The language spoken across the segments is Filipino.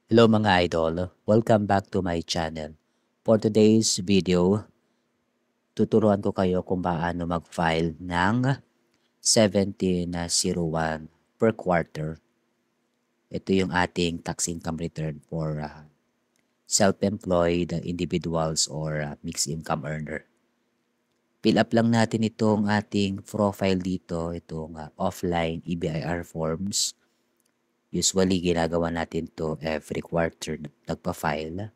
Hello mga idol, welcome back to my channel. For today's video, tuturuan ko kayo kung paano mag-file ng 1701 per quarter. Ito yung ating tax income return for self-employed individuals or mixed income earner. Fill up lang natin itong ating profile dito, itong offline EBIR forms. Usually, ginagawa natin to every quarter nagpa-file.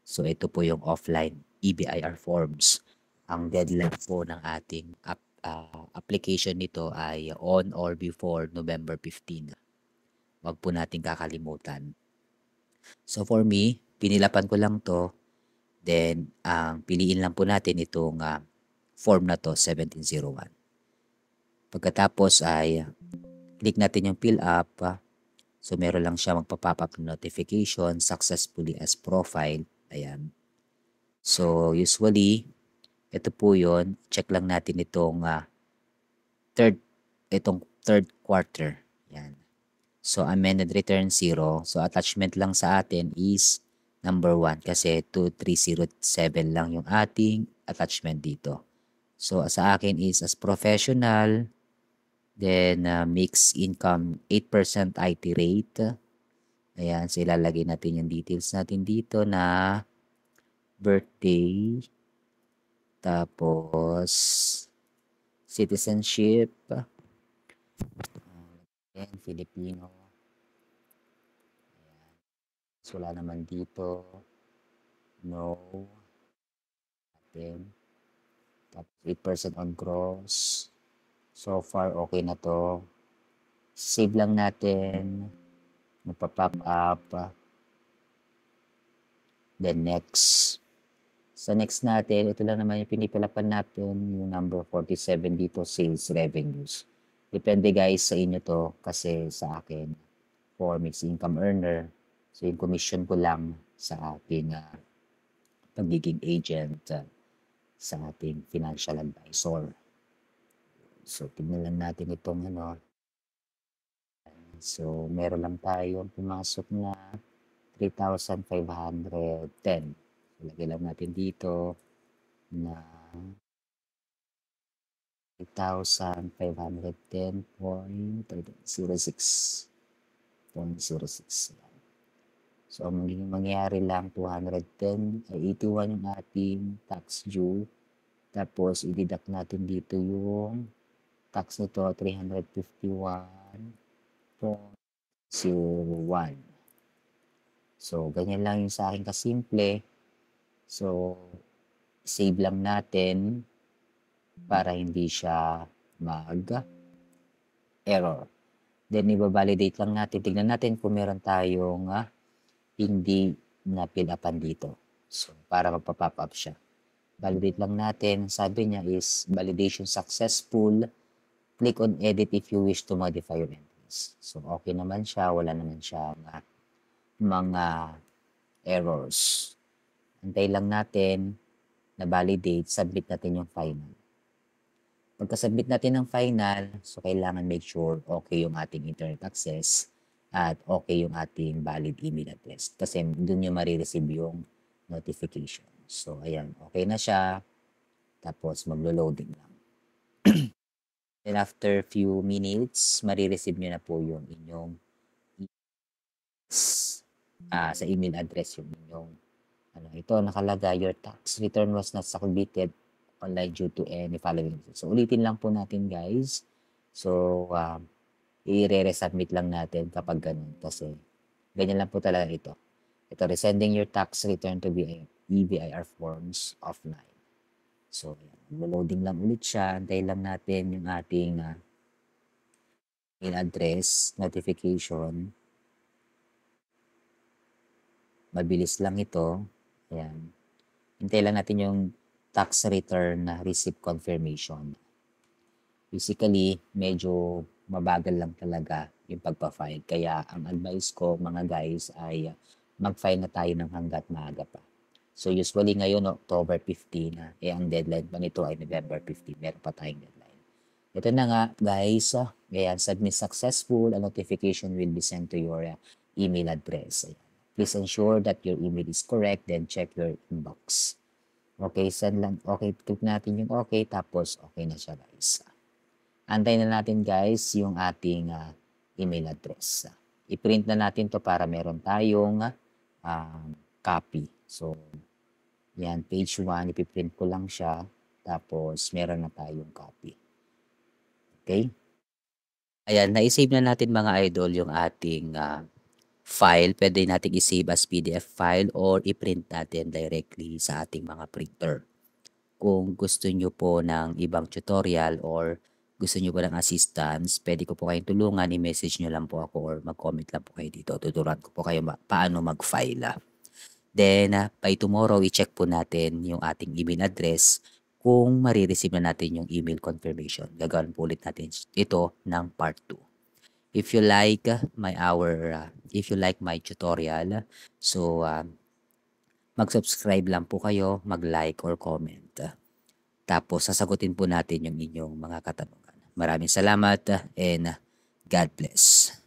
So ito po yung offline EBIR forms. Ang deadline po ng ating application nito ay on or before November 15. Huwag po natin kakalimutan. So for me, pinilapan ko lang to. Then, piliin lang po natin itong form na to, 1701. Pagkatapos ay click natin yung fill up. So meron lang siya magpa-pop up notification successfully as profile. Ayan. So usually, ito po yun. Check lang natin itong third quarter. Yan. So amended return 0. So attachment lang sa atin is number 1 kasi 2307 lang yung ating attachment dito. So sa akin is as professional, then mixed income 8% IT rate. Ayan, so ilalagay natin yung details natin dito na birthday, tapos citizenship, and Filipino. Ayan. So, wala naman dito. No. Atin. Tapos 8% on gross. So far, okay na to. Save lang natin. Magpa-pop up. Then next. Sa next natin, ito lang naman yung pinipilapan natin, yung number 47 dito, sales revenues. Depende guys sa inyo to kasi sa akin, for mixed income earner, so yung commission ko lang sa ating pagiging agent sa ating financial advisor. So, tignan lang natin itong ano. So, meron lang tayong pumasok na 3,510. So, lagay lang natin dito na 3,510.06. So, ang mangyayari lang 210 ay 81 yung ating tax due. Tapos, i-deduct natin dito yung tax nito 351.01. So, ganyan lang yung sa akin kasimple. So, save lang natin para hindi siya mag-error. Then, i-validate lang natin. Tignan natin kung meron tayong hindi na fill upan dito. So, para magpa-pop up siya. Validate lang natin. Sabi niya is validation successful. Click on edit if you wish to modify your entries. So, okay naman siya. Wala naman siya mga errors. Antay lang natin na validate. Submit natin yung final. Pagka-submit natin ng final, so kailangan make sure okay yung ating internet access at okay yung ating valid email address. Kasi doon yung marireceive yung notification. So, ayan. Okay na siya. Tapos, maglo-loading lang. Then, after few minutes, marireceive nyo na po yung inyong sa email address yung inyong ito nakalagay, your tax return was not submitted online due to any following. So, ulitin lang po natin, guys. So, i-re-resubmit lang natin kapag ganun. Kasi, ganyan lang po talaga ito. Ito, resending your tax return to EBIR forms offline. So, loading lang ulit siya. Antayin lang natin yung ating email address, notification. Mabilis lang ito. Ayan. Hintayin lang natin yung tax return na receipt confirmation. Basically, medyo mabagal lang talaga yung pagpa-file. Kaya ang advice ko mga guys ay mag-file na tayo ng hanggat maaga pa. So usually ngayon October 15, ang deadline pa nito ay November 15. Meron pa tayong deadline. Ito na nga guys, ayan, submit successful. A notification will be sent to your email address. Ayan. Please ensure that your email is correct, then check your inbox. Okay, send lang. Okay, click natin yung okay, tapos okay na siya guys. Antayin na natin guys yung ating email address. I-print na natin to para meron tayong copy. So, yan, page 1, ipiprint ko lang siya. Tapos, meron na tayong copy. Okay? Ayan, na-save na natin mga idol yung ating file. Pwede natin i-save as PDF file or i-print natin directly sa ating mga printer. Kung gusto nyo po ng ibang tutorial or gusto nyo po ng assistance, pwede ko po kayong tulungan, i-message nyo lang po ako or mag-comment lang po kayo dito. Tuturuan ko po kayo paano mag-file. Then, by tomorrow, i-check po natin yung ating email address kung marireceive na natin yung email confirmation. Gagawin po ulit natin ito ng part 2. If you like if you like my tutorial, so mag-subscribe lang po kayo, mag-like or comment. Tapos sasagutin po natin yung inyong mga katanungan. Maraming salamat and God bless.